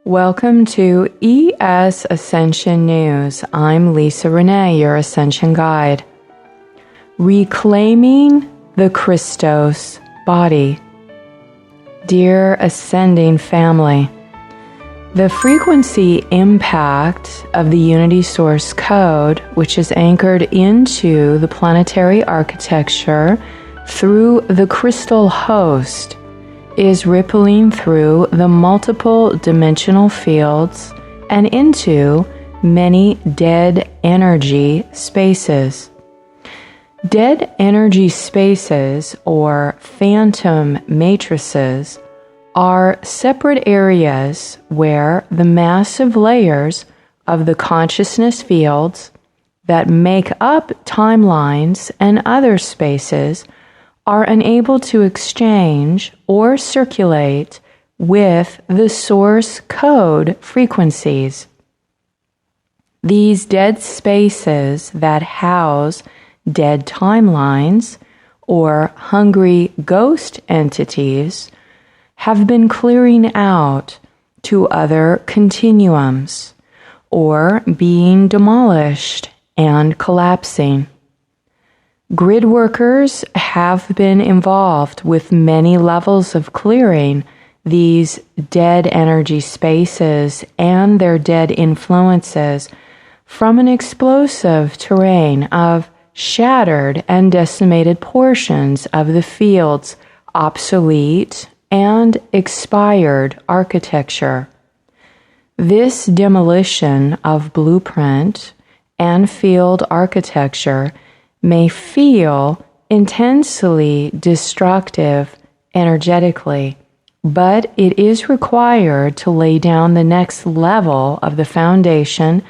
Welcome to ES Ascension News. I'm Lisa Renee, your Ascension Guide. Reclaiming the Christos body. Dear Ascending Family, the frequency impact of the Unity Source Code, which is anchored into the planetary architecture through the Krystal Host, is rippling through the multiple dimensional fields and into many dead energy spaces. Dead energy spaces, or phantom matrices, are separate areas where the massive layers of the consciousness fields that make up timelines and other spaces are unable to exchange or circulate with the source code frequencies. These dead spaces that house dead timelines or hungry ghost entities have been clearing out to other continuums or being demolished and collapsing. Gridworkers have been involved with many levels of clearing these dead energy spaces and their dead influences from an explosive terrain of shattered and decimated portions of the field's obsolete and expired architecture. This demolition of blueprint and field architecture may feel intensely destructive energetically, but it is required to lay down the next level of the foundation,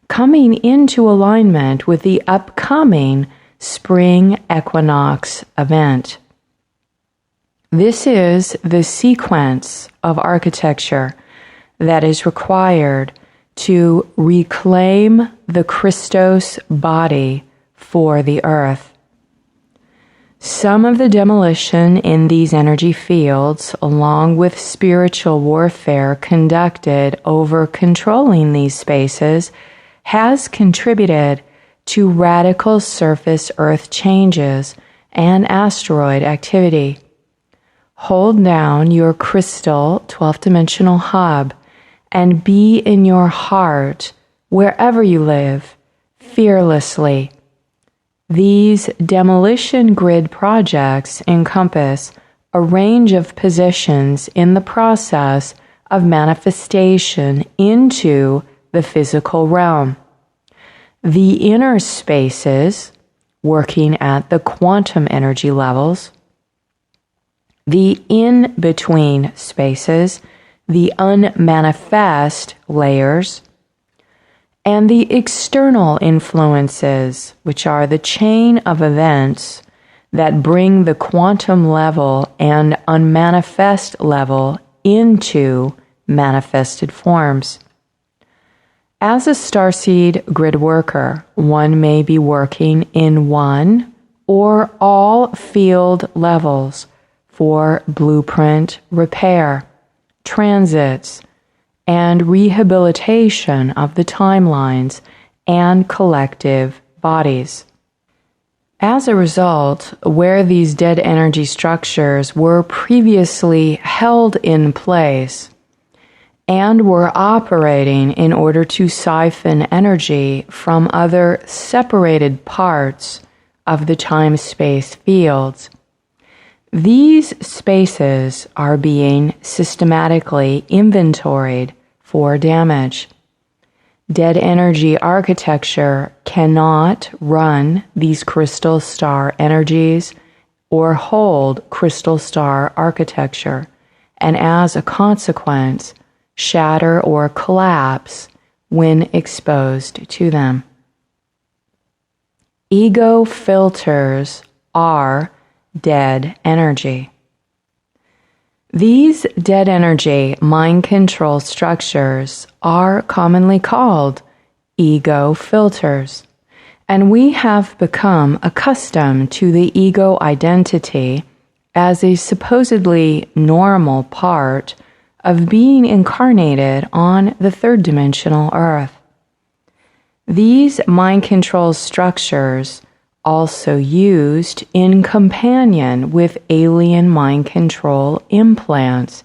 coming into alignment with the upcoming spring equinox event. This is the sequence of architecture that is required to reclaim the Christos body for the earth. Some of the demolition in these energy fields, along with spiritual warfare conducted over controlling these spaces, has contributed to radical surface Earth changes and asteroid activity. Hold down your crystal 12th dimensional hub and be in your heart, wherever you live, fearlessly. These demolition grid projects encompass a range of positions in the process of manifestation into the physical realm. The inner spaces, working at the quantum energy levels, the in-between spaces, the unmanifest layers, and the external influences, which are the chain of events that bring the quantum level and unmanifest level into manifested forms. As a starseed grid worker, one may be working in one or all field levels for blueprint repair, transits, and rehabilitation of the timelines and collective bodies. As a result, where these dead energy structures were previously held in place and were operating in order to siphon energy from other separated parts of the time-space fields, these spaces are being systematically inventoried for damage. Dead energy architecture cannot run these crystal star energies or hold crystal star architecture, and as a consequence, shatter or collapse when exposed to them. Ego filters are dead energy. These dead energy mind control structures are commonly called ego filters, and we have become accustomed to the ego identity as a supposedly normal part of being incarnated on the third-dimensional Earth. These mind control structures, also used in companion with alien mind control implants,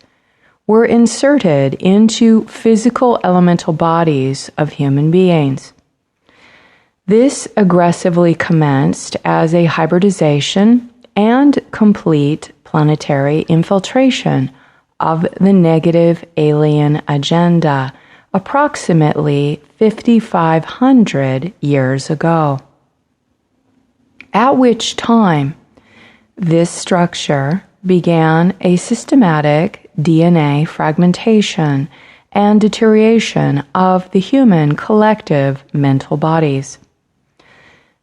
were inserted into physical elemental bodies of human beings. This aggressively commenced as a hybridization and complete planetary infiltration of the negative alien agenda approximately 5,500 years ago. At which time, this structure began a systematic DNA fragmentation and deterioration of the human collective mental bodies.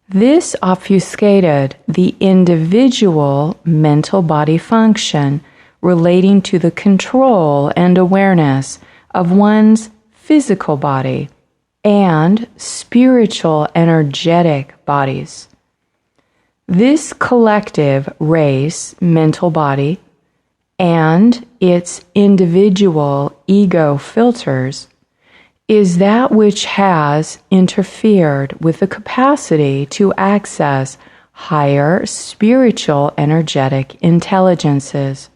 This obfuscated the individual mental body function relating to the control and awareness of one's physical body and spiritual energetic bodies. This collective race mental body and its individual ego filters is that which has interfered with the capacity to access higher spiritual energetic intelligences.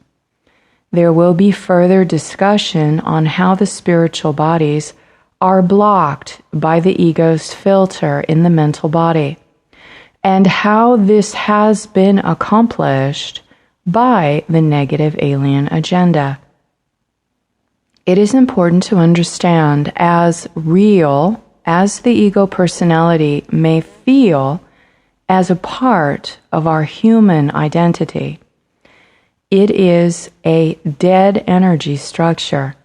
There will be further discussion on how the spiritual bodies are blocked by the ego's filter in the mental body, and how this has been accomplished by the negative alien agenda. It is important to understand as real as the ego personality may feel as a part of our human identity. It is a dead energy structure.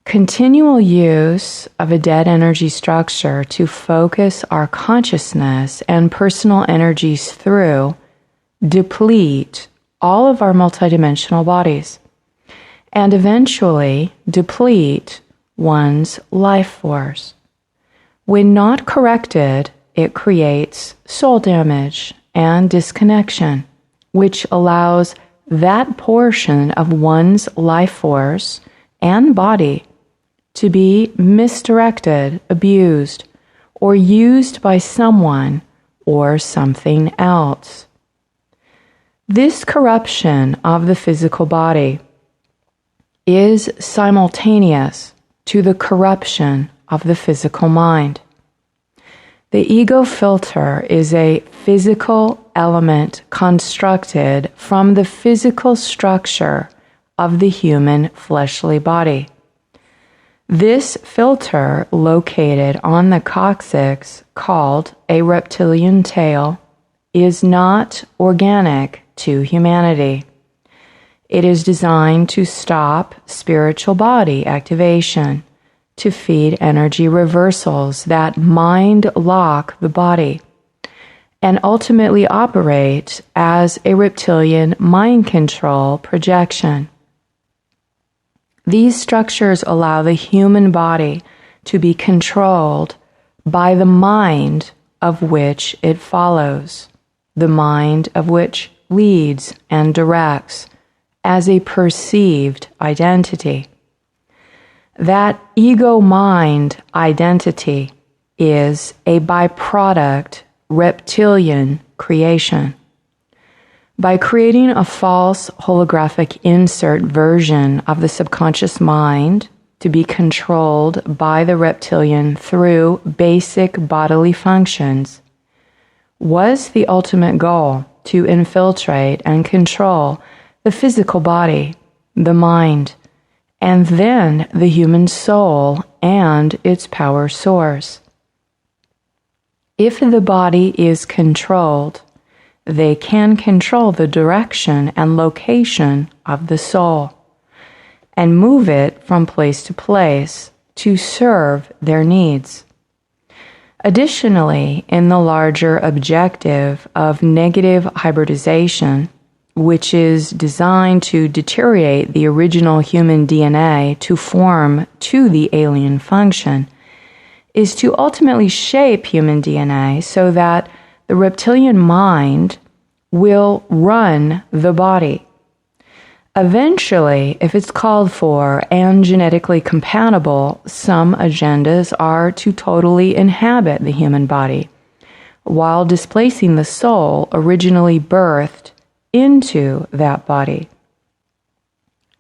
Continual use of a dead energy structure to focus our consciousness and personal energies through deplete all of our multidimensional bodies, and eventually deplete one's life force. When not corrected, it creates soul damage and disconnection, which allows that portion of one's life force and body to be misdirected, abused, or used by someone or something else. This corruption of the physical body is simultaneous to the corruption of the physical mind. The ego filter is a physical element constructed from the physical structure of the human fleshly body. This filter, located on the coccyx, called a reptilian tail, is not organic to humanity. It is designed to stop spiritual body activation, to feed energy reversals that mind lock the body, and ultimately operate as a reptilian mind control projection. These structures allow the human body to be controlled by the mind of which it follows, the mind of which leads and directs as a perceived identity. That ego-mind identity is a byproduct reptilian creation. By creating a false holographic insert version of the subconscious mind to be controlled by the reptilian through basic bodily functions, was the ultimate goal to infiltrate and control the physical body, the mind, and then the human soul and its power source. If the body is controlled, they can control the direction and location of the soul and move it from place to place to serve their needs. Additionally, in the larger objective of negative hybridization, which is designed to deteriorate the original human DNA to form to the alien function, is to ultimately shape human DNA so that the reptilian mind will run the body. Eventually, if it's called for and genetically compatible, some agendas are to totally inhabit the human body, while displacing the soul originally birthed into that body.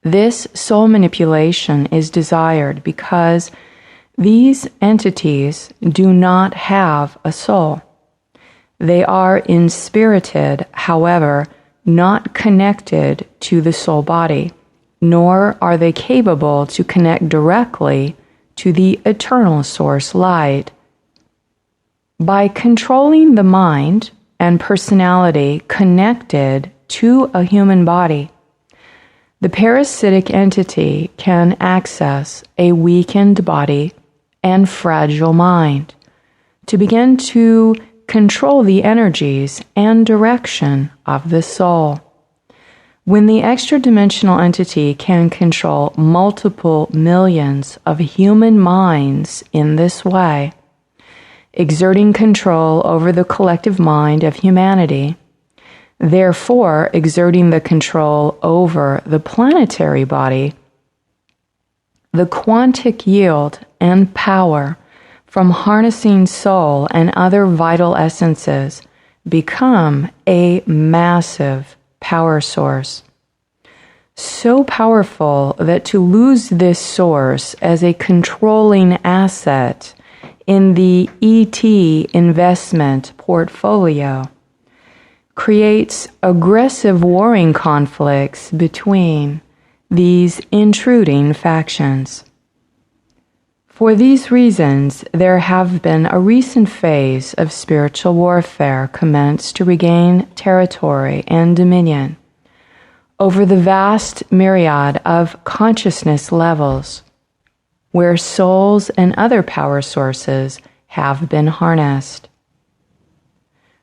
This soul manipulation is desired because these entities do not have a soul. They are inspirited, however, not connected to the soul body, nor are they capable to connect directly to the eternal source light. By controlling the mind and personality connected to a human body, the parasitic entity can access a weakened body and fragile mind to begin to control the energies and direction of the soul. When the extra-dimensional entity can control multiple millions of human minds in this way, exerting control over the collective mind of humanity, therefore exerting the control over the planetary body, the quantic yield and power from harnessing soul and other vital essences become a massive power source. So powerful that to lose this source as a controlling asset in the ET investment portfolio creates aggressive warring conflicts between these intruding factions. For these reasons, there have been a recent phase of spiritual warfare commenced to regain territory and dominion over the vast myriad of consciousness levels where souls and other power sources have been harnessed.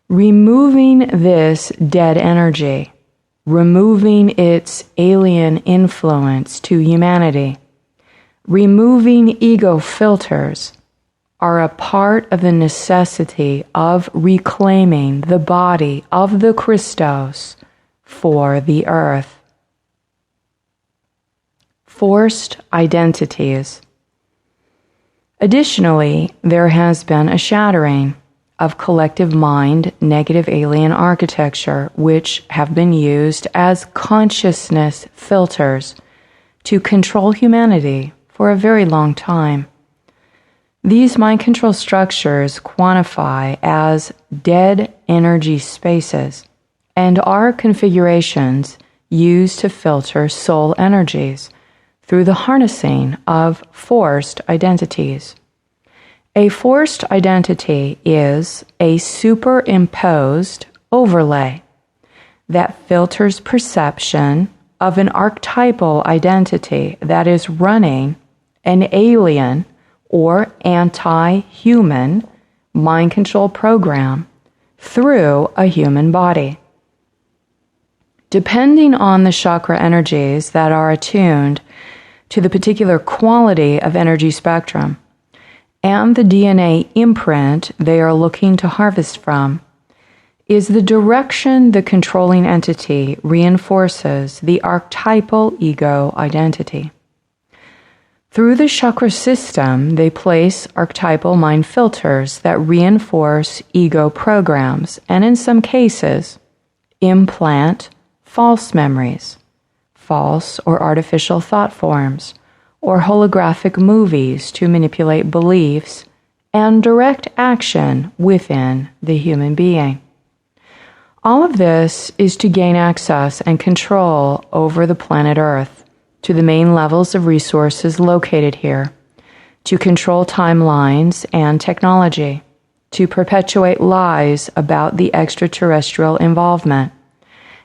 Removing this dead energy, removing its alien influence to humanity, removing ego filters, are a part of the necessity of reclaiming the body of the Christos for the earth. Forced identities. Additionally, there has been a shattering of collective mind negative alien architecture, which have been used as consciousness filters to control humanity for a very long time. These mind control structures quantify as dead energy spaces and are configurations used to filter soul energies through the harnessing of forced identities. A forced identity is a superimposed overlay that filters perception of an archetypal identity that is running an alien or anti-human mind control program through a human body. Depending on the chakra energies that are attuned to the particular quality of energy spectrum and the DNA imprint they are looking to harvest from, is the direction the controlling entity reinforces the archetypal ego identity. Through the chakra system, they place archetypal mind filters that reinforce ego programs and, in some cases, implant false memories, false or artificial thought forms, or holographic movies to manipulate beliefs and direct action within the human being. All of this is to gain access and control over the planet Earth, to the main levels of resources located here, to control timelines and technology, to perpetuate lies about the extraterrestrial involvement,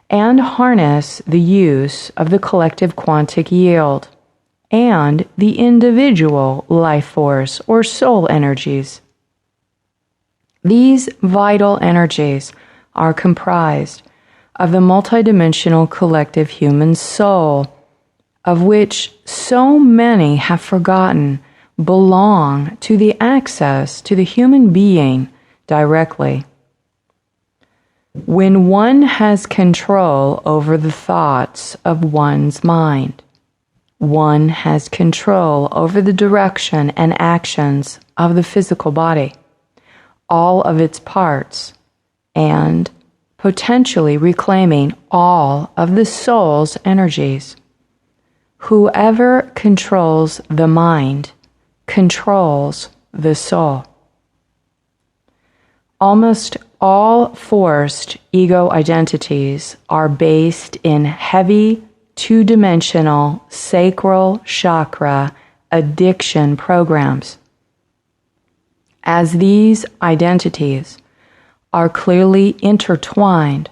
and harness the use of the collective quantic yield and the individual life force or soul energies. These vital energies are comprised of the multidimensional collective human soul, of which so many have forgotten belong to the access to the human being directly. When one has control over the thoughts of one's mind, one has control over the direction and actions of the physical body, all of its parts, and potentially reclaiming all of the soul's energies. Whoever controls the mind controls the soul. Almost all forced ego identities are based in heavy, two-dimensional sacral chakra addiction programs. As these identities are clearly intertwined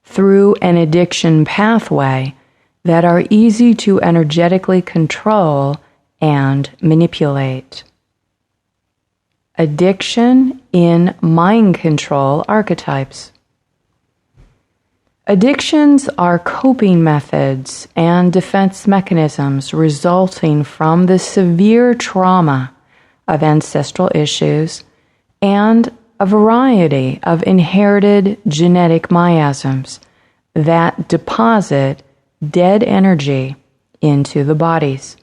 through an addiction pathway that are easy to energetically control and manipulate. Addiction in mind control archetypes. Addictions are coping methods and defense mechanisms resulting from the severe trauma of ancestral issues and a variety of inherited genetic miasms that deposit dead energy into the bodies.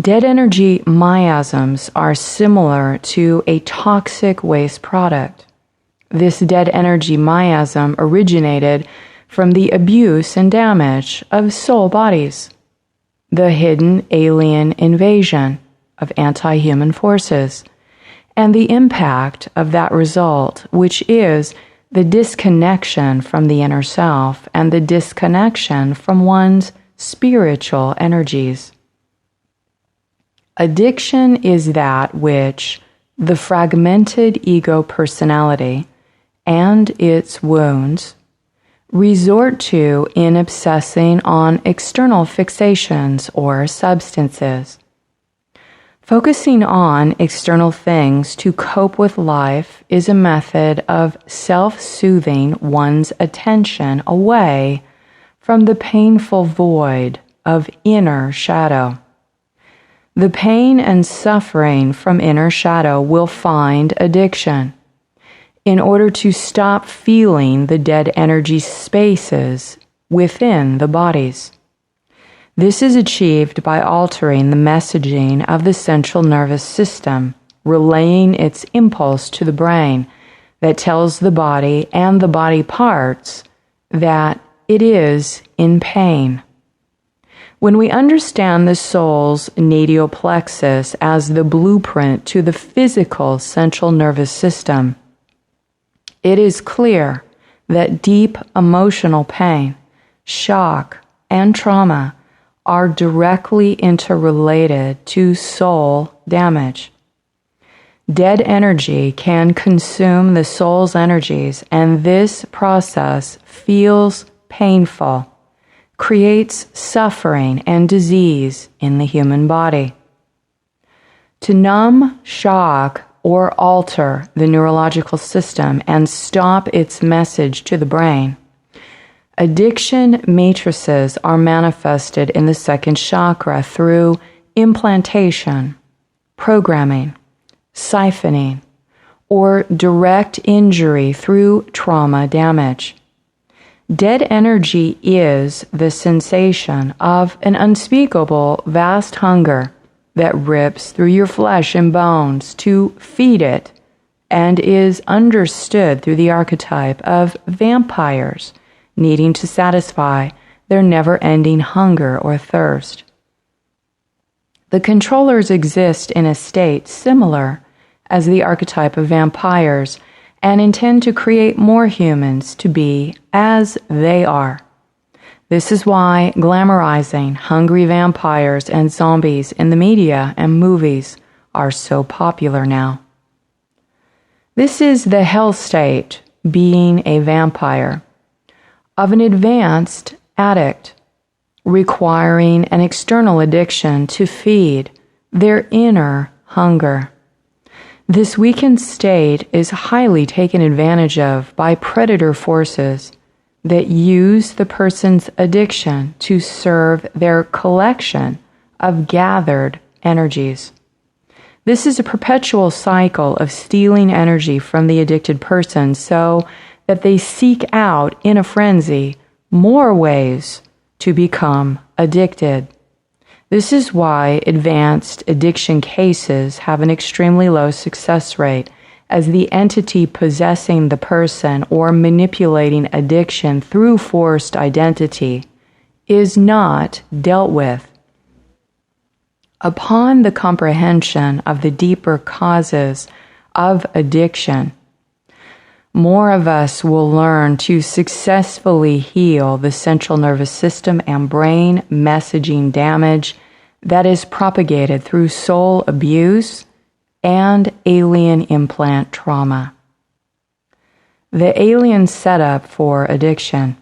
Dead energy miasms are similar to a toxic waste product. This dead energy miasm originated from the abuse and damage of soul bodies, the hidden alien invasion of anti-human forces, and the impact of that result, which is the disconnection from the inner self and the disconnection from one's spiritual energies. Addiction is that which the fragmented ego personality and its wounds resort to in obsessing on external fixations or substances. Focusing on external things to cope with life is a method of self-soothing one's attention away from the painful void of inner shadow. The pain and suffering from inner shadow will find addiction in order to stop feeling the dead energy spaces within the bodies. This is achieved by altering the messaging of the central nervous system, relaying its impulse to the brain that tells the body and the body parts that it is in pain. When we understand the soul's natal plexus as the blueprint to the physical central nervous system, it is clear that deep emotional pain, shock, and trauma are directly interrelated to soul damage. Dead energy can consume the soul's energies, and this process feels painful, creates suffering and disease in the human body. To numb, shock, or alter the neurological system and stop its message to the brain, addiction matrices are manifested in the second chakra through implantation, programming, siphoning, or direct injury through trauma damage. Dead energy is the sensation of an unspeakable vast hunger that rips through your flesh and bones to feed it, and is understood through the archetype of vampires needing to satisfy their never-ending hunger or thirst. The controllers exist in a state similar as the archetype of vampires and intend to create more humans to be as they are. This is why glamorizing hungry vampires and zombies in the media and movies are so popular now. This is the hell state, being a vampire, of an advanced addict, requiring an external addiction to feed their inner hunger. This weakened state is highly taken advantage of by predator forces that use the person's addiction to serve their collection of gathered energies. This is a perpetual cycle of stealing energy from the addicted person so that they seek out in a frenzy more ways to become addicted. This is why advanced addiction cases have an extremely low success rate, as the entity possessing the person or manipulating addiction through forced identity is not dealt with. Upon the comprehension of the deeper causes of addiction, more of us will learn to successfully heal the central nervous system and brain messaging damage that is propagated through soul abuse and alien implant trauma. The alien setup for addiction.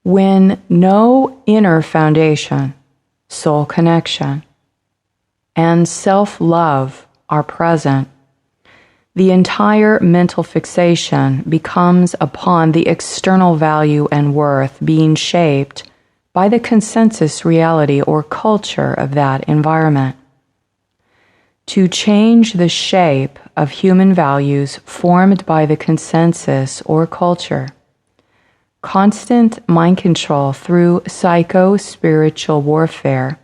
When no inner foundation, soul connection, and self-love are present, the entire mental fixation becomes upon the external value and worth being shaped by the consensus reality or culture of that environment. To change the shape of human values formed by the consensus or culture, constant mind control through psycho-spiritual warfare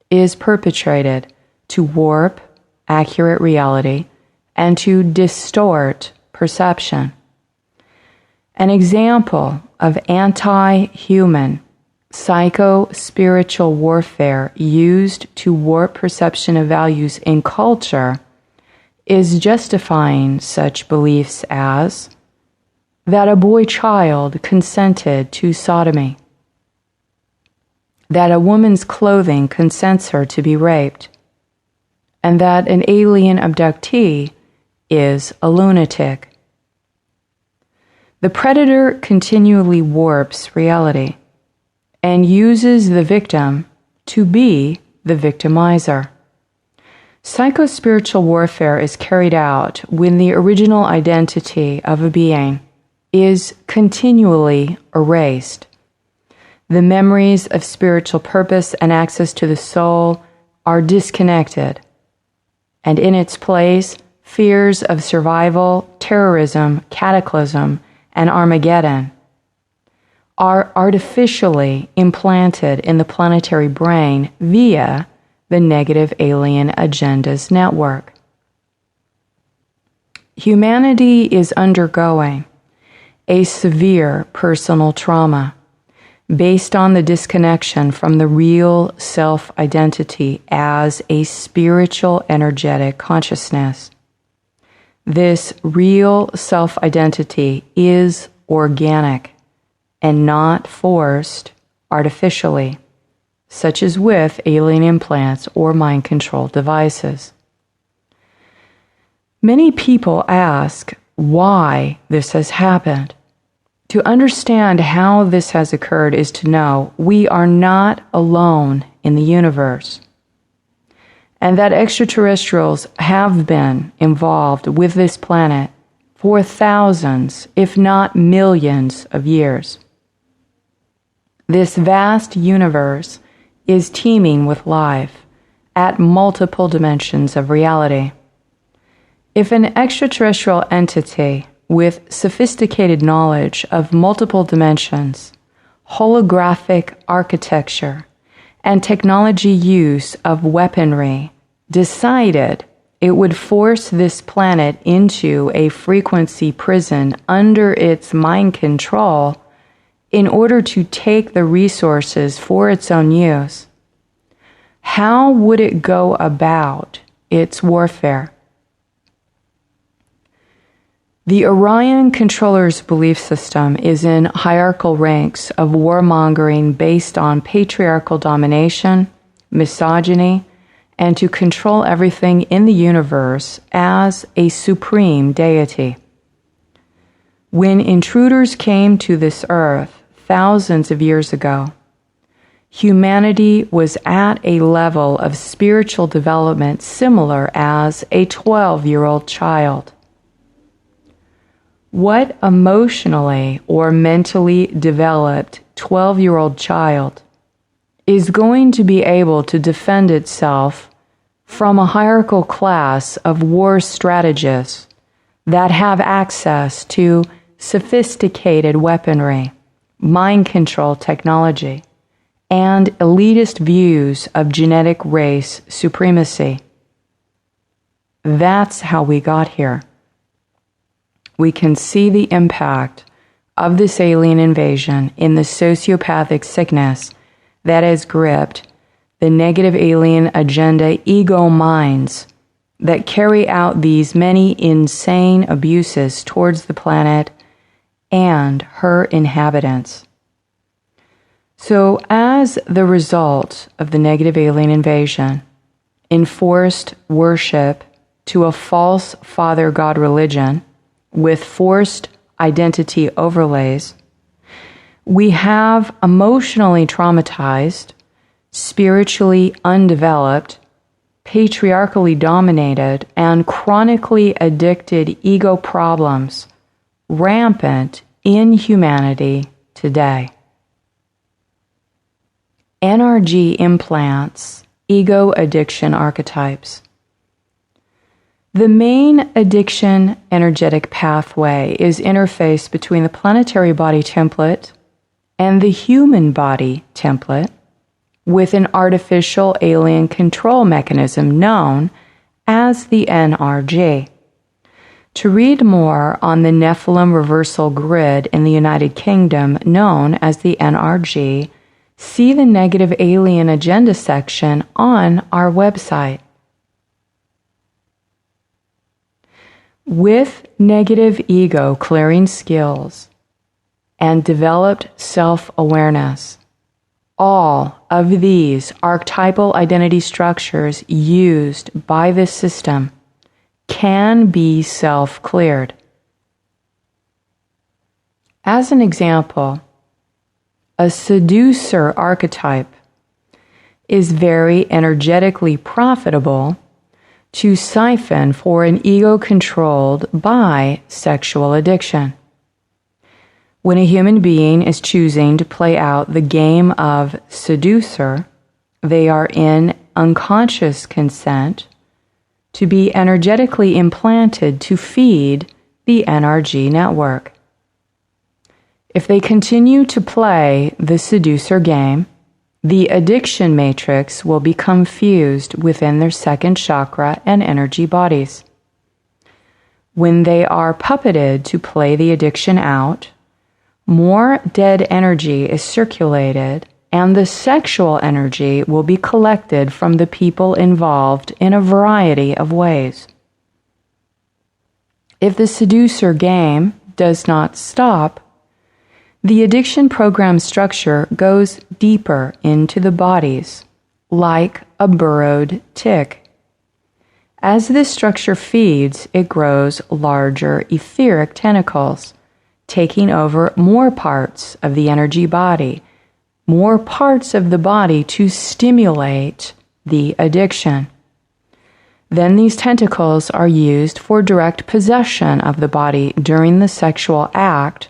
is perpetrated to warp accurate reality and to distort perception. An example of anti-human psycho-spiritual warfare used to warp perception of values in culture is justifying such beliefs as that a boy child consented to sodomy, that a woman's clothing consents her to be raped, and that an alien abductee is a lunatic. The predator continually warps reality and uses the victim to be the victimizer. Psycho-spiritual warfare is carried out when the original identity of a being is continually erased. The memories of spiritual purpose and access to the soul are disconnected, and in its place, fears of survival, terrorism, cataclysm, and Armageddon are artificially implanted in the planetary brain via the negative alien agendas network. Humanity is undergoing a severe personal trauma based on the disconnection from the real self-identity as a spiritual energetic consciousness. This real self-identity is organic and not forced artificially, such as with alien implants or mind control devices. Many people ask why this has happened. To understand how this has occurred is to know we are not alone in the universe, and that extraterrestrials have been involved with this planet for thousands, if not millions, of years. This vast universe is teeming with life at multiple dimensions of reality. If an extraterrestrial entity with sophisticated knowledge of multiple dimensions, holographic architecture, and technology use of weaponry decided it would force this planet into a frequency prison under its mind control in order to take the resources for its own use, how would it go about its warfare? The Orion controller's belief system is in hierarchical ranks of warmongering based on patriarchal domination, misogyny, and to control everything in the universe as a supreme deity. When intruders came to this earth thousands of years ago, humanity was at a level of spiritual development similar as a 12-year-old child. What emotionally or mentally developed 12-year-old child is going to be able to defend itself from a hierarchical class of war strategists that have access to sophisticated weaponry, mind control technology, and elitist views of genetic race supremacy. That's how we got here. We can see the impact of this alien invasion in the sociopathic sickness that has gripped the negative alien agenda ego minds that carry out these many insane abuses towards the planet and her inhabitants. So, as the result of the negative alien invasion, enforced worship to a false father god religion with forced identity overlays, we have emotionally traumatized, spiritually undeveloped, patriarchally dominated, and chronically addicted ego problems rampant in humanity today. NRG implants ego addiction archetypes. The main addiction energetic pathway is interfaced between the planetary body template and the human body template with an artificial alien control mechanism known as the NRG. To read more on the Nephilim reversal grid in the United Kingdom known as the NRG, see the negative alien agenda section on our website. With negative ego clearing skills and developed self-awareness, all of these archetypal identity structures used by this system can be self-cleared. As an example, a seducer archetype is very energetically profitable to siphon for an ego controlled by sexual addiction. When a human being is choosing to play out the game of seducer, they are in unconscious consent to be energetically implanted to feed the NRG network. If they continue to play the seducer game, the addiction matrix will become fused within their second chakra and energy bodies. When they are puppeted to play the addiction out, more dead energy is circulated and the sexual energy will be collected from the people involved in a variety of ways. If the seducer game does not stop, the addiction program structure goes deeper into the bodies, like a burrowed tick. As this structure feeds, it grows larger etheric tentacles, taking over more parts of the energy body, more parts of the body to stimulate the addiction. Then these tentacles are used for direct possession of the body during the sexual act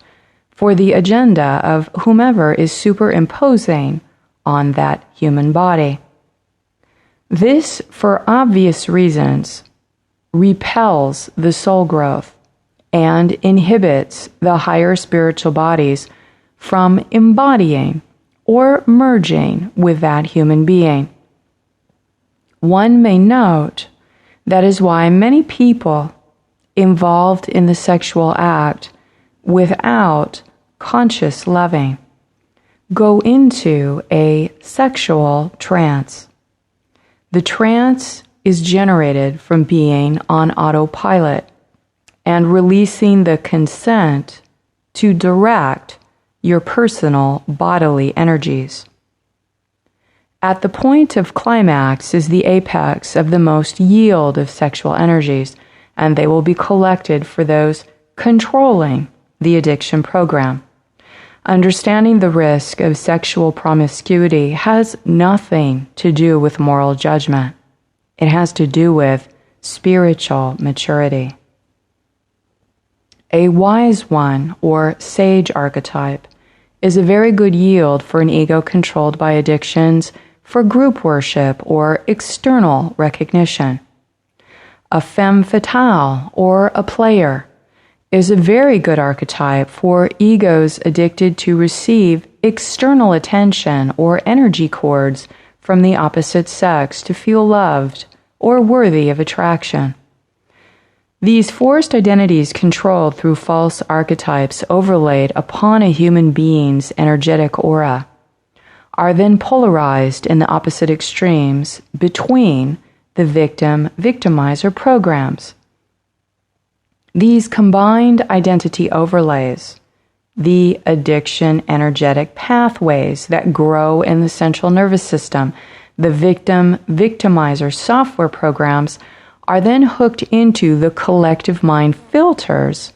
for the agenda of whomever is superimposing on that human body. This, for obvious reasons, repels the soul growth and inhibits the higher spiritual bodies from embodying or merging with that human being. One may note that is why many people involved in the sexual act without conscious loving go into a sexual trance. The trance is generated from being on autopilot and releasing the consent to direct your personal bodily energies. At the point of climax is the apex of the most yield of sexual energies, and they will be collected for those controlling the addiction program. Understanding the risk of sexual promiscuity has nothing to do with moral judgment. It has to do with spiritual maturity. A wise one, or sage archetype, is a very good yield for an ego controlled by addictions for group worship or external recognition. a femme fatale, or a player is a very good archetype for egos addicted to receive external attention or energy cords from the opposite sex to feel loved or worthy of attraction. These forced identities controlled through false archetypes overlaid upon a human being's energetic aura are then polarized in the opposite extremes between the victim-victimizer programs. These combined identity overlays, the addiction energetic pathways that grow in the central nervous system, the victim-victimizer software programs, are then hooked into the collective mind filters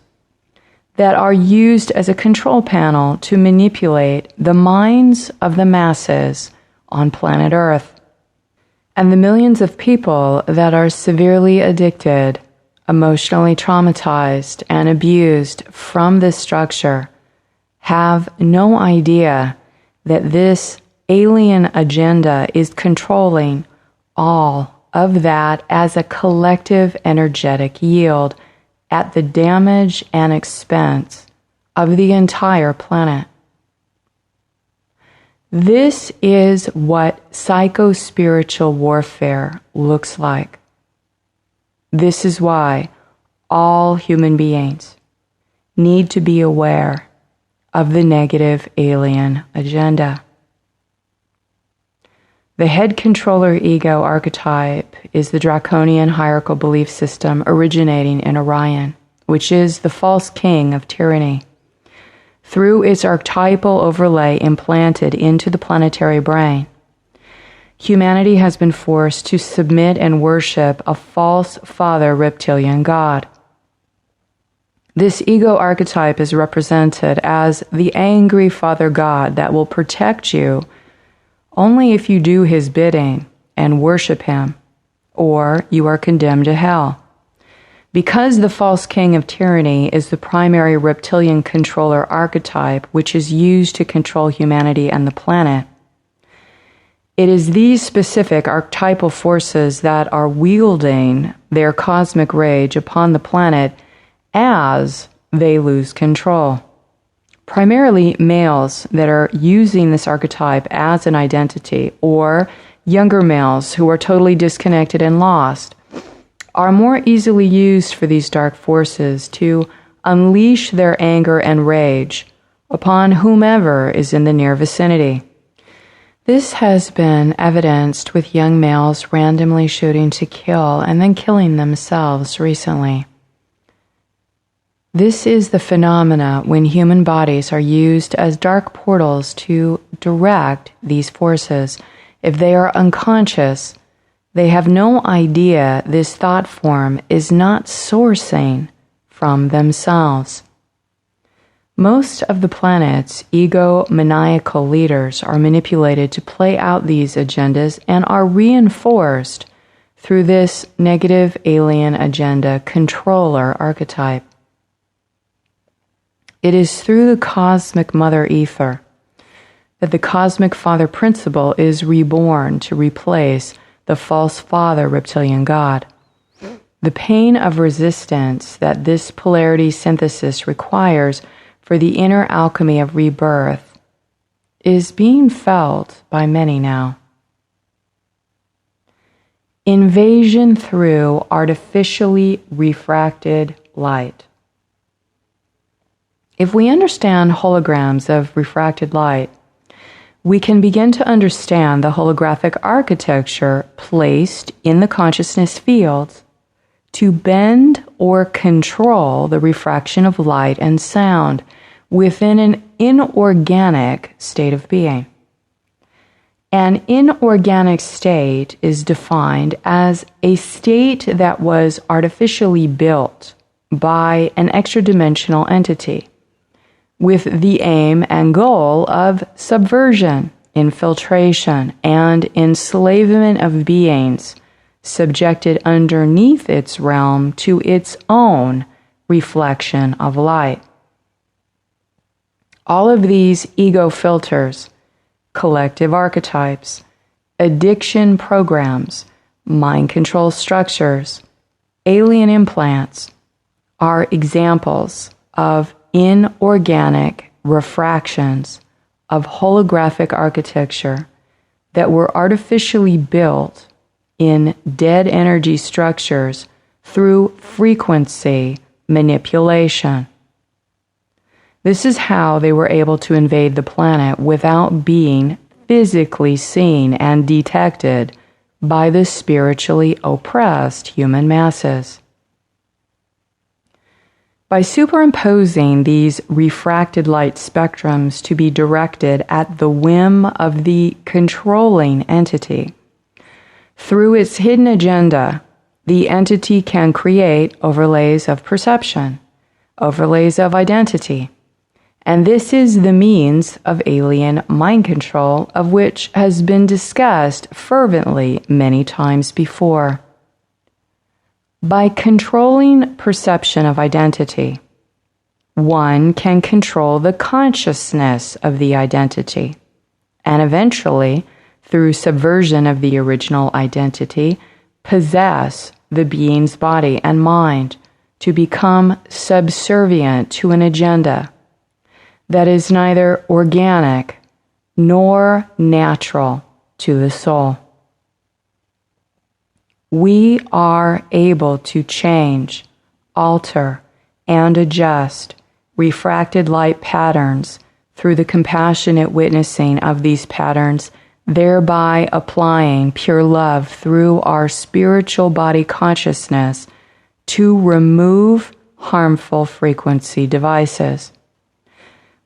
that are used as a control panel to manipulate the minds of the masses on planet Earth. And the millions of people that are severely addicted, emotionally traumatized, and abused from this structure have no idea that this alien agenda is controlling all of that as a collective energetic yield at the damage and expense of the entire planet. This is what psycho-spiritual warfare looks like. This is why all human beings need to be aware of the negative alien agenda. The head controller ego archetype is the draconian hierarchical belief system originating in Orion, which is the false king of tyranny. Through its archetypal overlay implanted into the planetary brain, humanity has been forced to submit and worship a false father reptilian god. This ego archetype is represented as the angry father god that will protect you only if you do his bidding and worship him, or you are condemned to hell. Because the false king of tyranny is the primary reptilian controller archetype which is used to control humanity and the planet, it is these specific archetypal forces that are wielding their cosmic rage upon the planet as they lose control. Primarily males that are using this archetype as an identity, or younger males who are totally disconnected and lost, are more easily used for these dark forces to unleash their anger and rage upon whomever is in the near vicinity. This has been evidenced with young males randomly shooting to kill and then killing themselves recently. This is the phenomena when human bodies are used as dark portals to direct these forces. If they are unconscious, they have no idea this thought form is not sourcing from themselves. Most of the planet's egomaniacal leaders are manipulated to play out these agendas and are reinforced through this negative alien agenda controller archetype. It is through the cosmic mother ether that the cosmic father principle is reborn to replace the false father reptilian god. The pain of resistance that this polarity synthesis requires for the inner alchemy of rebirth is being felt by many now. Invasion through artificially refracted light. If we understand holograms of refracted light, we can begin to understand the holographic architecture placed in the consciousness fields to bend or control the refraction of light and sound within an inorganic state of being. An inorganic state is defined as a state that was artificially built by an extra-dimensional entity, with the aim and goal of subversion, infiltration, and enslavement of beings subjected underneath its realm to its own reflection of light. All of these ego filters, collective archetypes, addiction programs, mind control structures, Alien implants are examples of inorganic refractions of holographic architecture that were artificially built in dead energy structures through frequency manipulation. This is how they were able to invade the planet without being physically seen and detected by the spiritually oppressed human masses. By superimposing these refracted light spectrums to be directed at the whim of the controlling entity, through its hidden agenda, the entity can create overlays of perception, overlays of identity, and this is the means of alien mind control, of which has been discussed fervently many times before. By controlling perception of identity, one can control the consciousness of the identity, and eventually, through subversion of the original identity, possess the being's body and mind to become subservient to an agenda that is neither organic nor natural to the soul. We are able to change, alter, and adjust refracted light patterns through the compassionate witnessing of these patterns, thereby applying pure love through our spiritual body consciousness to remove harmful frequency devices.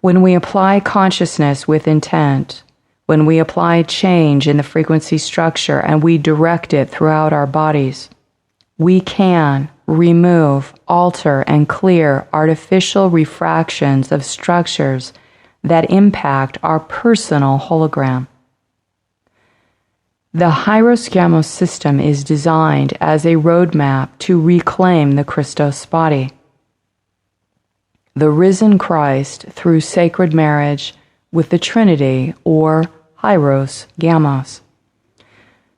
When we apply consciousness with intent, when we apply change in the frequency structure and we direct it throughout our bodies, we can remove, alter, and clear artificial refractions of structures that impact our personal hologram. The Hieros system is designed as a roadmap to reclaim the Christos body. The risen Christ through sacred marriage with the Trinity, or Hieros Gamos.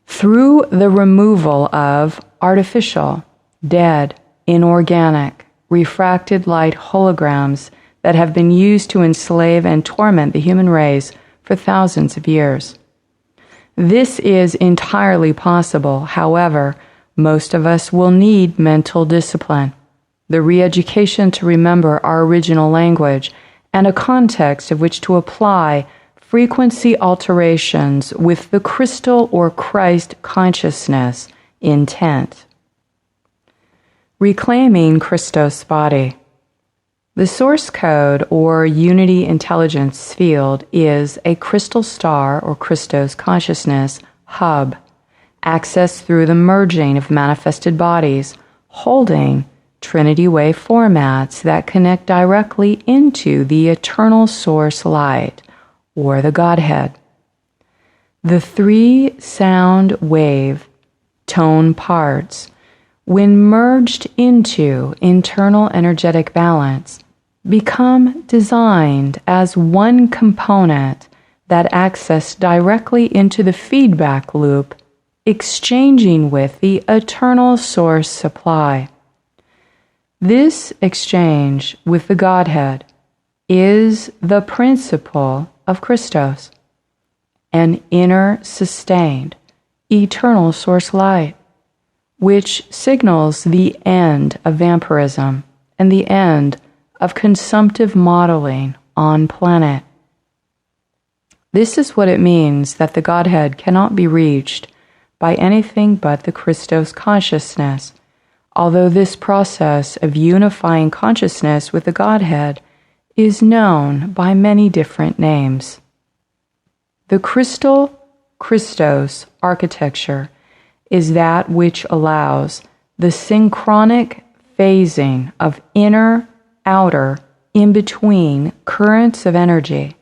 Through the removal of artificial, dead, inorganic, refracted light holograms that have been used to enslave and torment the human race for thousands of years. This is entirely possible. However, most of us will need mental discipline, the re-education to remember our original language, and a context of which to apply frequency alterations with the crystal or Christ consciousness intent. Reclaiming Christos body. The source code or unity intelligence field is a crystal star or Christos consciousness hub, accessed through the merging of manifested bodies, holding Trinity wave formats that connect directly into the eternal source light, or the Godhead. The three sound wave tone parts, when merged into internal energetic balance, become designed as one component that access directly into the feedback loop, exchanging with the eternal source supply. This exchange with the Godhead is the principle of Christos, an inner sustained, eternal source light, which signals the end of vampirism and the end of consumptive modeling on planet. This is what it means that the Godhead cannot be reached by anything but the Christos consciousness, although this process of unifying consciousness with the Godhead is known by many different names. The crystal Christos architecture is that which allows the synchronic phasing of inner, outer, in-between currents of energy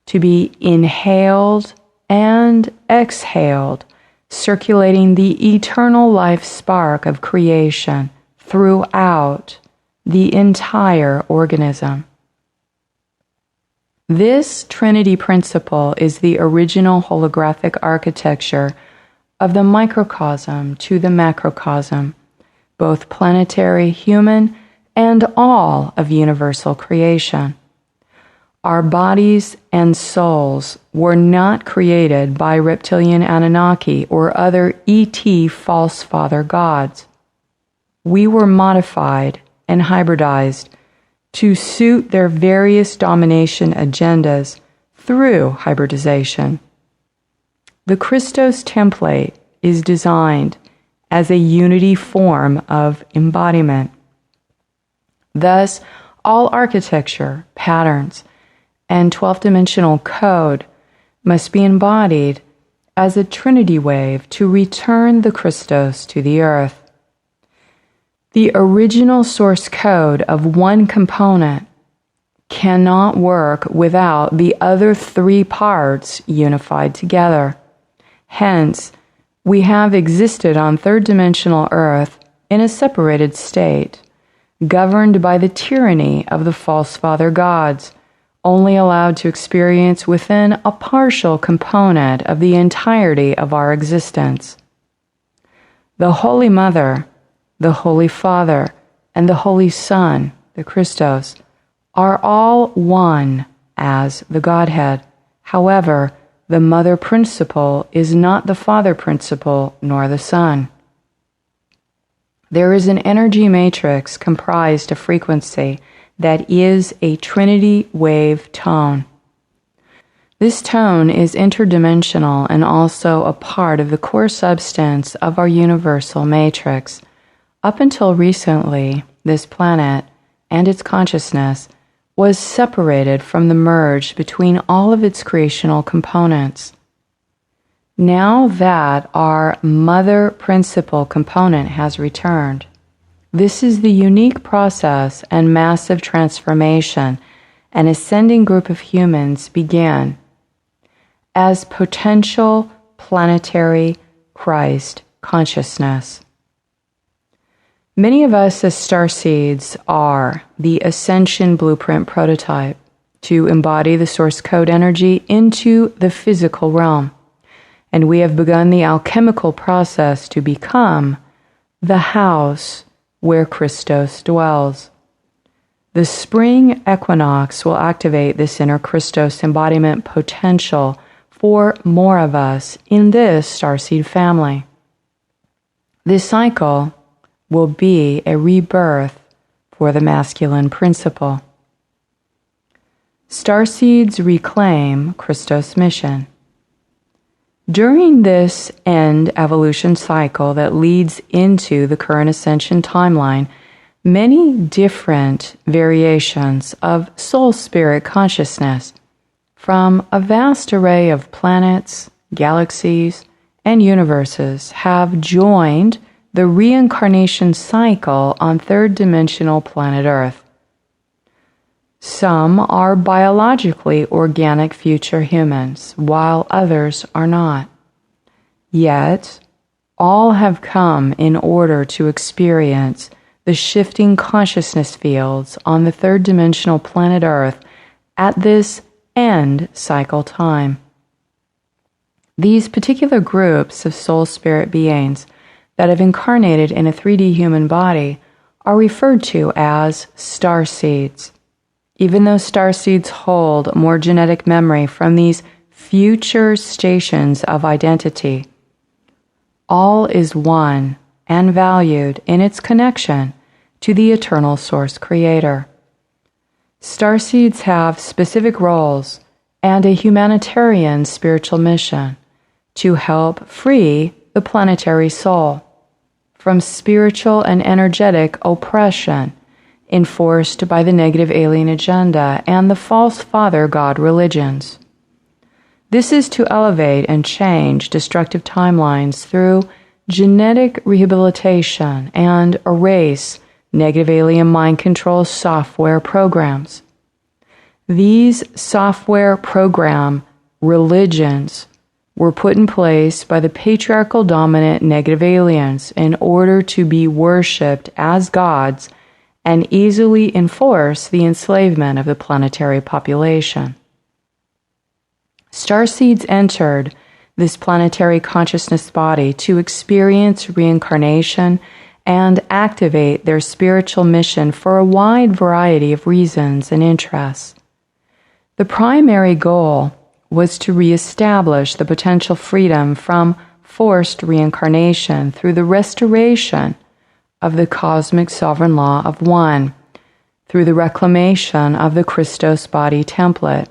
to be inhaled and exhaled, circulating the eternal life spark of creation throughout the entire organism. This Trinity principle is the original holographic architecture of the microcosm to the macrocosm, both planetary, human, and all of universal creation. Our bodies and souls were not created by reptilian Anunnaki or other ET false father gods. We were modified and hybridized to suit their various domination agendas through hybridization. The Christos template is designed as a unity form of embodiment. Thus, all architecture, patterns, and 12-dimensional code must be embodied as a trinity wave to return the Christos to the earth. The original source code of one component cannot work without the other three parts unified together. Hence, we have existed on third-dimensional earth in a separated state, governed by the tyranny of the false father gods, only allowed to experience within a partial component of the entirety of our existence. The Holy Mother, the Holy Father, and the Holy Son, the Christos, are all one as the Godhead. However, the Mother Principle is not the Father Principle nor the Son. There is an energy matrix comprised of frequency that is a Trinity wave tone. This tone is interdimensional and also a part of the core substance of our universal matrix. Up until recently, this planet and its consciousness was separated from the merge between all of its creational components. Now that our Mother Principle component has returned, this is the unique process and massive transformation an ascending group of humans began as potential planetary Christ consciousness. Many of us as starseeds are the ascension blueprint prototype to embody the source code energy into the physical realm, and we have begun the alchemical process to become the house where Christos dwells. The spring equinox will activate this inner Christos embodiment potential for more of us in this starseed family. This cycle will be a rebirth for the masculine principle. Starseeds reclaim Christos' mission. During this end evolution cycle that leads into the current ascension timeline, many different variations of soul spirit consciousness from a vast array of planets, galaxies, and universes have joined the reincarnation cycle on third-dimensional planet Earth. Some are biologically organic future humans, while others are not. Yet, all have come in order to experience the shifting consciousness fields on the third-dimensional planet Earth at this end cycle time. These particular groups of soul spirit beings that have incarnated in a 3D human body are referred to as starseeds. Even though starseeds hold more genetic memory from these future stations of identity, all is one and valued in its connection to the eternal source creator. Starseeds have specific roles and a humanitarian spiritual mission to help free the planetary soul from spiritual and energetic oppression enforced by the negative alien agenda and the false father god religions. This is to elevate and change destructive timelines through genetic rehabilitation and erase negative alien mind control software programs. These software program religions were put in place by the patriarchal dominant negative aliens in order to be worshipped as gods and easily enforce the enslavement of the planetary population. Starseeds entered this planetary consciousness body to experience reincarnation and activate their spiritual mission for a wide variety of reasons and interests. The primary goal was to reestablish the potential freedom from forced reincarnation through the restoration of the cosmic sovereign law of one, through the reclamation of the Christos body template.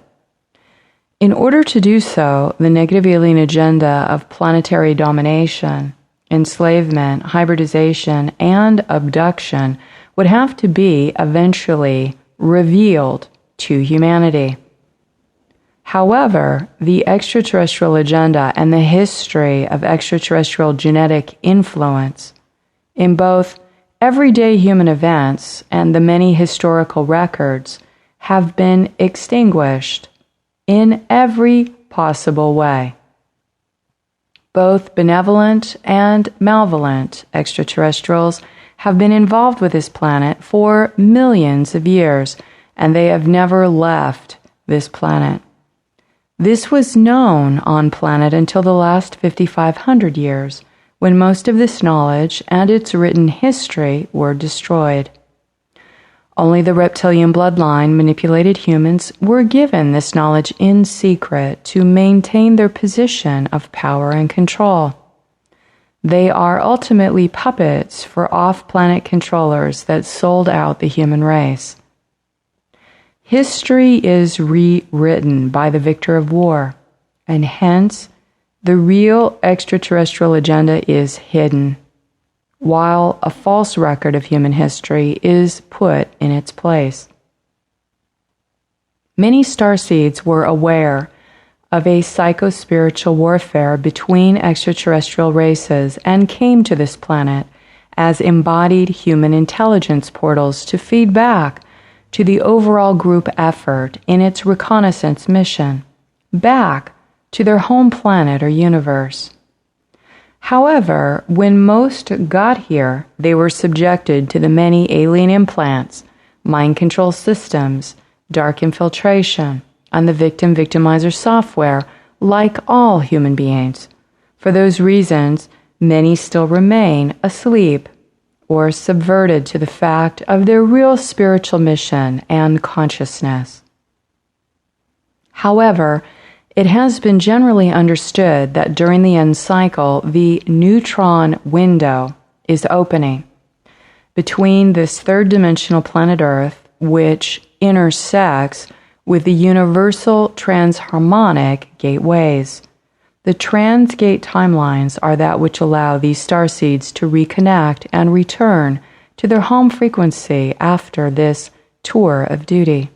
In order to do so, the negative alien agenda of planetary domination, enslavement, hybridization, and abduction would have to be eventually revealed to humanity. However, the extraterrestrial agenda and the history of extraterrestrial genetic influence in both everyday human events and the many historical records have been extinguished in every possible way. Both benevolent and malevolent extraterrestrials have been involved with this planet for millions of years, and they have never left this planet. This was known on planet until the last 5,500 years, when most of this knowledge and its written history were destroyed. Only the reptilian bloodline manipulated humans were given this knowledge in secret to maintain their position of power and control. They are ultimately puppets for off-planet controllers that sold out the human race. History is rewritten by the victor of war, and hence the real extraterrestrial agenda is hidden, while a false record of human history is put in its place. Many starseeds were aware of a psycho-spiritual warfare between extraterrestrial races and came to this planet as embodied human intelligence portals to feed back to the overall group effort in its reconnaissance mission, back to their home planet or universe. However, when most got here, they were subjected to the many alien implants, mind control systems, dark infiltration, and the victim-victimizer software, like all human beings. For those reasons, many still remain asleep or subverted to the fact of their real spiritual mission and consciousness. However, it has been generally understood that during the end cycle, the neutron window is opening between this third-dimensional planet Earth, which intersects with the universal transharmonic gateways. The transgate timelines are that which allow these starseeds to reconnect and return to their home frequency after this tour of duty.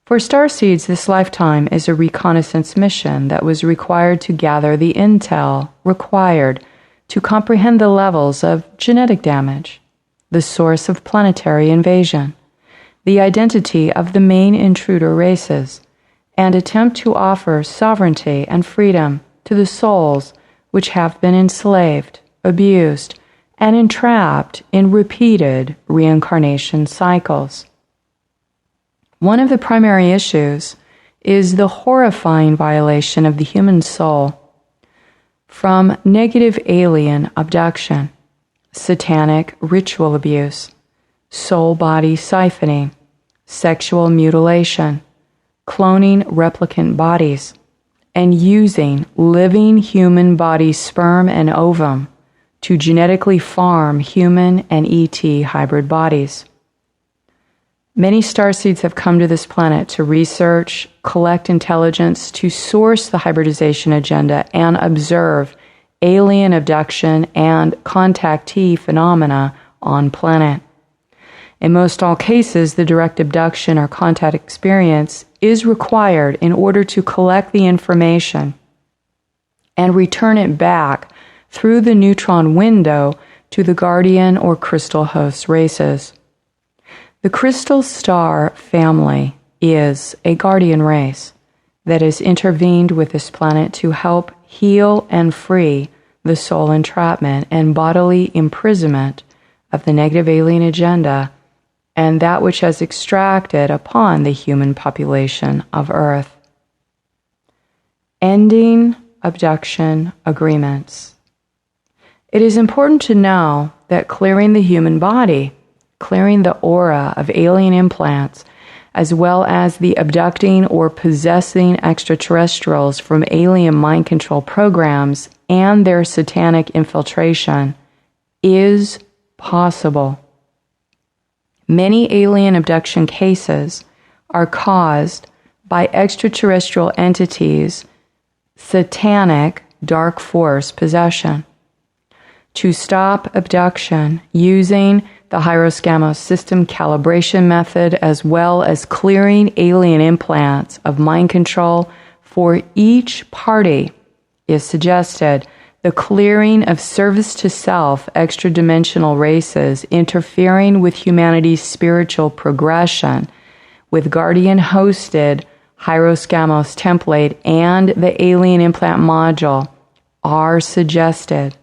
For starseeds, this lifetime is a reconnaissance mission that was required to gather the intel required to comprehend the levels of genetic damage, the source of planetary invasion, the identity of the main intruder races, and attempt to offer sovereignty and freedom to the souls which have been enslaved, abused, and entrapped in repeated reincarnation cycles. One of the primary issues is the horrifying violation of the human soul from negative alien abduction, satanic ritual abuse, soul-body siphoning, sexual mutilation, cloning replicant bodies, and using living human body sperm and ovum to genetically farm human and ET hybrid bodies. Many starseeds have come to this planet to research, collect intelligence, to source the hybridization agenda, and observe alien abduction and contactee phenomena on planet. In most all cases, the direct abduction or contact experience is required in order to collect the information and return it back through the neutron window to the guardian or Krystal Host races. The Krystal Star family is a guardian race that has intervened with this planet to help heal and free the soul entrapment and bodily imprisonment of the negative alien agenda and that which has extracted upon the human population of Earth. Ending abduction agreements. It is important to know that clearing the human body, clearing the aura of alien implants, as well as the abducting or possessing extraterrestrials from alien mind control programs and their satanic infiltration, is possible. Many alien abduction cases are caused by extraterrestrial entities' satanic dark force possession. To stop abduction using the Hieroscamos system calibration method, as well as clearing alien implants of mind control for each party, is suggested the clearing of service to self extra-dimensional races interfering with humanity's spiritual progression with guardian-hosted Hieroscamos template and the alien implant module are suggested.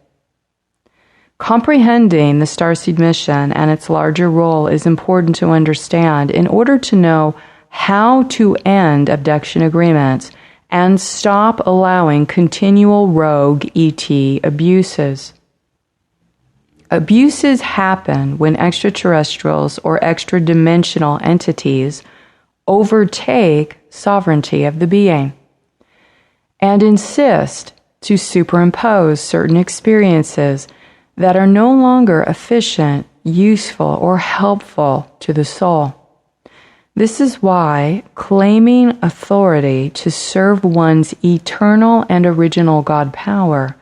Comprehending the Starseed mission and its larger role is important to understand in order to know how to end abduction agreements and stop allowing continual rogue ET abuses. Abuses happen when extraterrestrials or extra-dimensional entities overtake sovereignty of the being and insist to superimpose certain experiences that are no longer efficient, useful, or helpful to the soul. This is why claiming authority to serve one's eternal and original God power,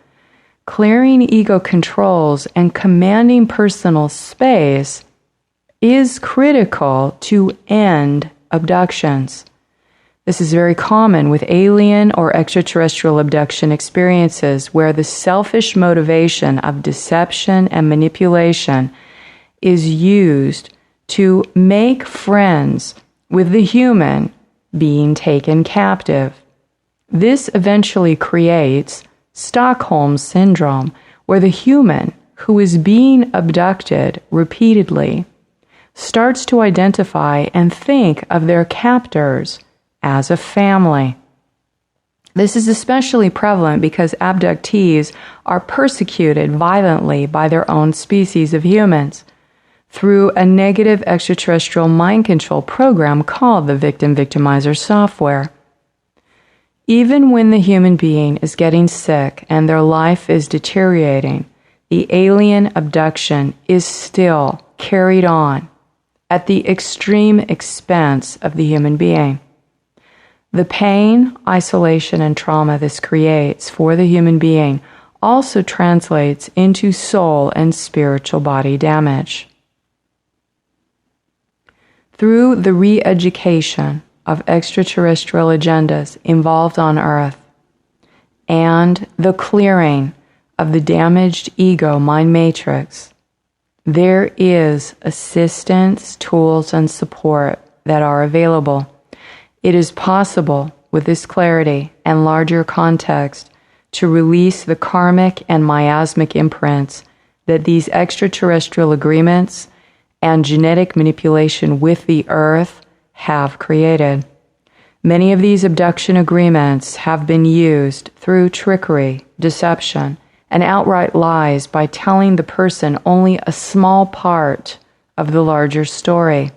clearing ego controls, and commanding personal space is critical to end abductions. This is very common with alien or extraterrestrial abduction experiences where the selfish motivation of deception and manipulation is used to make friends with the human being taken captive. This eventually creates Stockholm Syndrome, where the human who is being abducted repeatedly starts to identify and think of their captors as a family. This is especially prevalent because abductees are persecuted violently by their own species of humans through a negative extraterrestrial mind control program called the victim-victimizer software. Even when the human being is getting sick and their life is deteriorating, the alien abduction is still carried on at the extreme expense of the human being. The pain, isolation, and trauma this creates for the human being also translates into soul and spiritual body damage. Through the re-education of extraterrestrial agendas involved on Earth and the clearing of the damaged ego mind matrix, there is assistance, tools, and support that are available. It is possible, with this clarity and larger context, to release the karmic and miasmic imprints that these extraterrestrial agreements and genetic manipulation with the Earth have created. Many of these abduction agreements have been used through trickery, deception, and outright lies by telling the person only a small part of the larger story.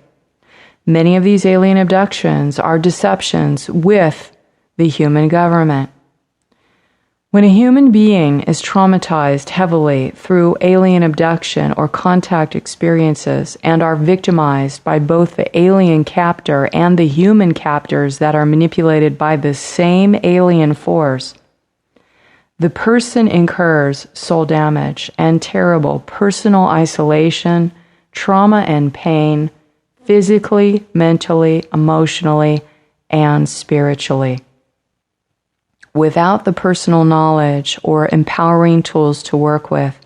Many of these alien abductions are deceptions with the human government. When a human being is traumatized heavily through alien abduction or contact experiences and are victimized by both the alien captor and the human captors that are manipulated by the same alien force, the person incurs soul damage and terrible personal isolation, trauma and pain, physically, mentally, emotionally, and spiritually. Without the personal knowledge or empowering tools to work with,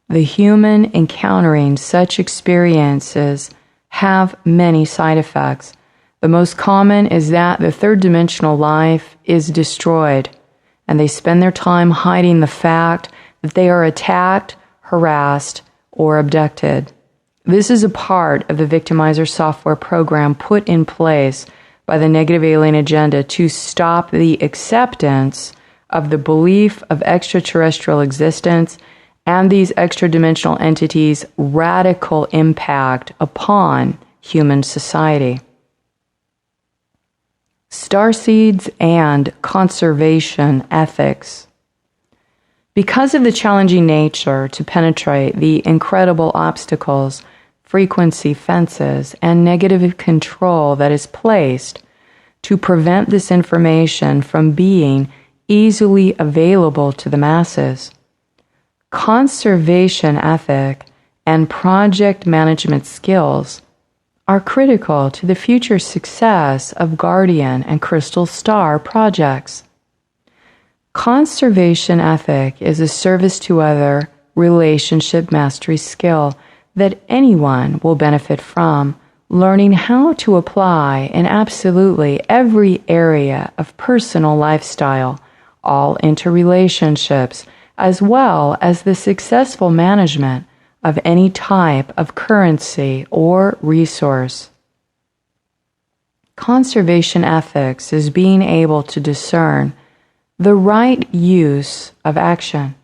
the human encountering such experiences have many side effects. The most common is that the third-dimensional life is destroyed, and they spend their time hiding the fact that they are attacked, harassed, or abducted. This is a part of the victimizer software program put in place by the negative alien agenda to stop the acceptance of the belief of extraterrestrial existence and these extra-dimensional entities' radical impact upon human society. Starseeds and conservation ethics. Because of the challenging nature to penetrate the incredible obstacles, frequency fences, and negative control that is placed to prevent this information from being easily available to the masses, conservation ethic and project management skills are critical to the future success of Guardian and Crystal Star projects. Conservation ethic is a service to other relationship mastery skill that anyone will benefit from, learning how to apply in absolutely every area of personal lifestyle, all interrelationships, as well as the successful management of any type of currency or resource. Conservation ethics is being able to discern the right use of action,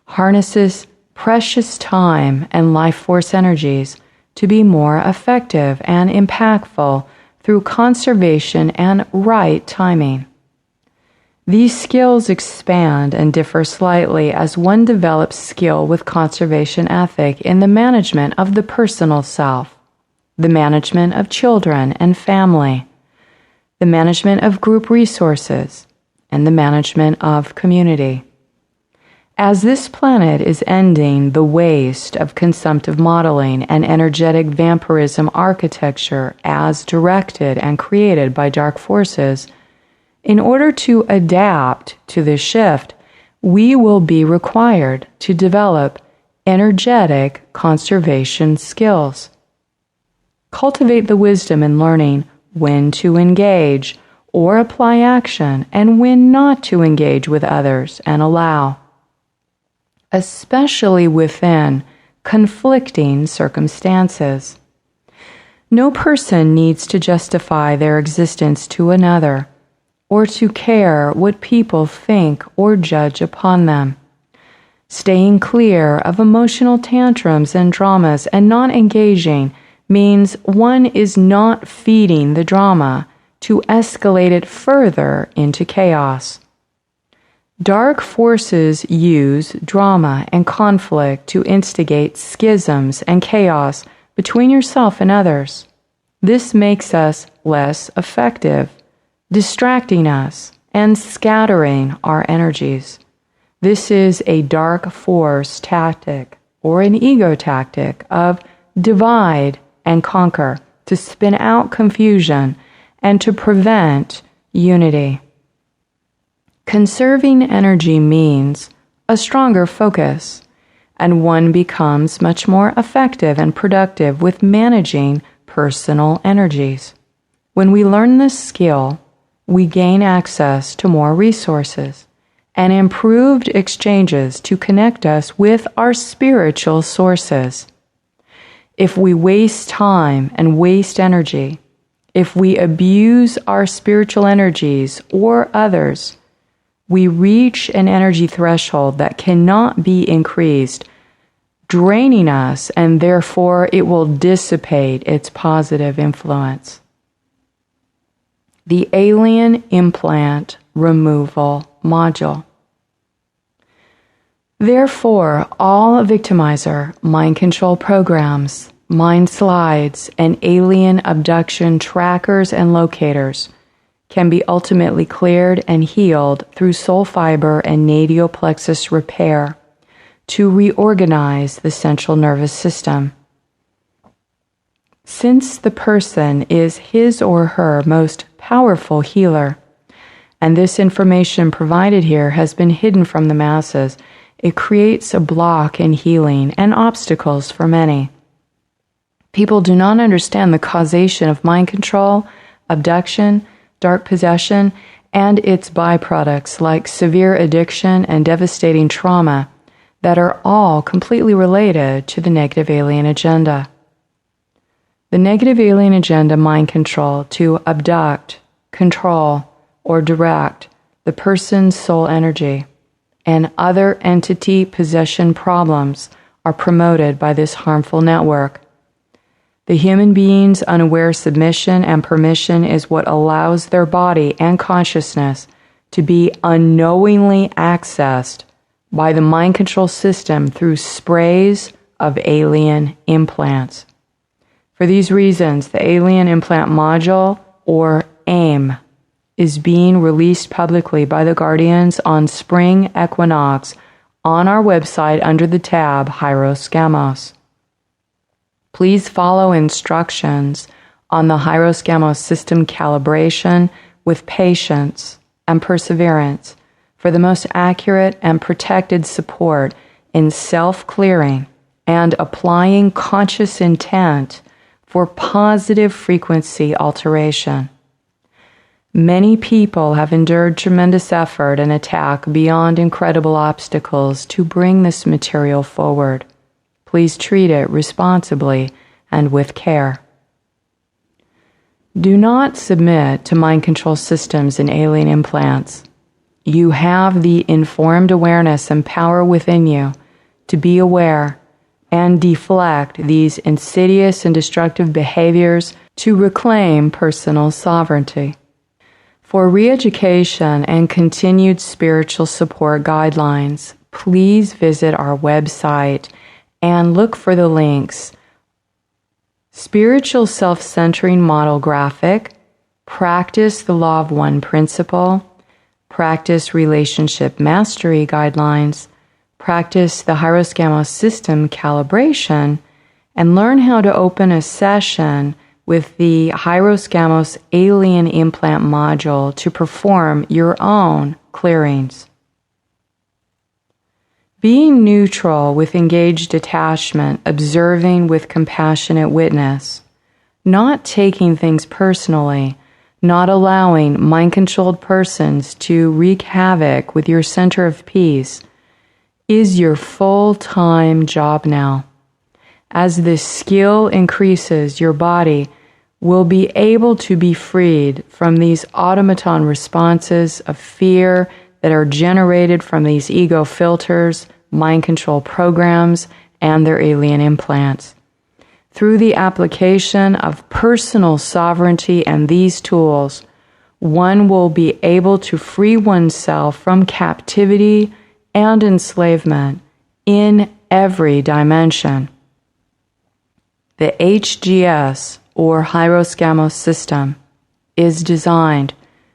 harnesses precious time and life force energies to be more effective and impactful through conservation and right timing. These skills expand and differ slightly as one develops skill with conservation ethic in the management of the personal self, the management of children and family, the management of group resources, and the management of community. As this planet is ending the waste of consumptive modeling and energetic vampirism architecture as directed and created by dark forces, in order to adapt to this shift, we will be required to develop energetic conservation skills. Cultivate the wisdom in learning when to engage or apply action and when not to engage with others and allow, especially within conflicting circumstances. No person needs to justify their existence to another or to care what people think or judge upon them. Staying clear of emotional tantrums and dramas and not engaging means one is not feeding the drama to escalate it further into chaos. Dark forces use drama and conflict to instigate schisms and chaos between yourself and others. This makes us less effective, distracting us and scattering our energies. This is a dark force tactic or an ego tactic of divide and conquer to spin out confusion and to prevent unity. Conserving energy means a stronger focus, and one becomes much more effective and productive with managing personal energies. When we learn this skill, we gain access to more resources and improved exchanges to connect us with our spiritual sources. If we waste time and waste energy, if we abuse our spiritual energies or others, we reach an energy threshold that cannot be increased, draining us, and therefore it will dissipate its positive influence. The Alien Implant Removal Module. Therefore, all victimizer, mind control programs, mind slides, and alien abduction trackers and locators can be ultimately cleared and healed through soul fiber and nadio plexus repair to reorganize the central nervous system. Since the person is his or her most powerful healer, and this information provided here has been hidden from the masses, it creates a block in healing and obstacles for many. People do not understand the causation of mind control, abduction, dark possession, and its byproducts like severe addiction and devastating trauma that are all completely related to the negative alien agenda. The negative alien agenda mind control to abduct, control, or direct the person's soul energy and other entity possession problems are promoted by this harmful network. The human being's unaware submission and permission is what allows their body and consciousness to be unknowingly accessed by the mind control system through sprays of alien implants. For these reasons, the Alien Implant Module, or AIM, is being released publicly by the Guardians on spring equinox on our website under the tab Hieros-Gamos. Please follow instructions on the Hieros-Gamos system calibration with patience and perseverance for the most accurate and protected support in self-clearing and applying conscious intent for positive frequency alteration. Many people have endured tremendous effort and attack beyond incredible obstacles to bring this material forward. Please treat it responsibly and with care. Do not submit to mind control systems and alien implants. You have the informed awareness and power within you to be aware and deflect these insidious and destructive behaviors to reclaim personal sovereignty. For re-education and continued spiritual support guidelines, please visit our website and look for the links: Spiritual Self-Centering Model Graphic, Practice the Law of One Principle, Practice Relationship Mastery Guidelines, Practice the Hieros-Gamos System Calibration, and learn how to open a session with the Hieros-Gamos Alien Implant Module to perform your own clearings. Being neutral with engaged attachment, observing with compassionate witness, not taking things personally, not allowing mind-controlled persons to wreak havoc with your center of peace, is your full-time job now. As this skill increases, your body will be able to be freed from these automaton responses of fear that are generated from these ego filters, mind control programs, and their alien implants. Through the application of personal sovereignty and these tools, one will be able to free oneself from captivity and enslavement in every dimension. The HGS, or Hieros-Gamos system, is designed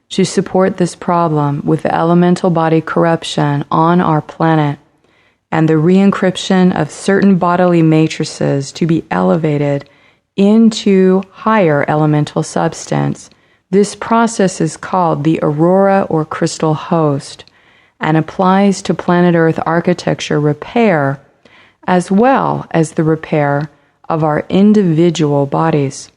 to support this problem with the elemental body corruption on our planet and the re-encryption of certain bodily matrices to be elevated into higher elemental substance. This process is called the Aurora or Krystal Host and applies to planet Earth architecture repair as well as the repair of our individual bodies.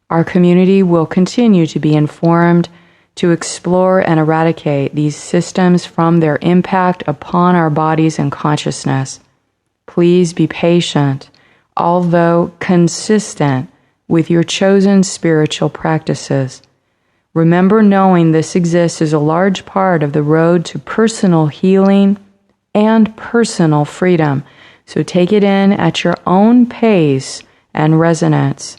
Our community will continue to be informed to explore and eradicate these systems from their impact upon our bodies and consciousness. Please be patient, although consistent with your chosen spiritual practices. Remember, knowing this exists is a large part of the road to personal healing and personal freedom. So take it in at your own pace and resonance.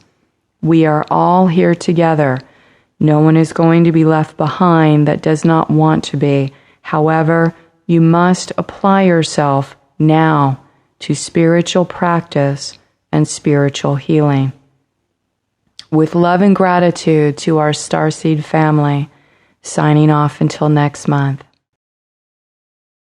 We are all here together. No one is going to be left behind that does not want to be. However, you must apply yourself now to spiritual practice and spiritual healing. With love and gratitude to our Starseed family, signing off until next month.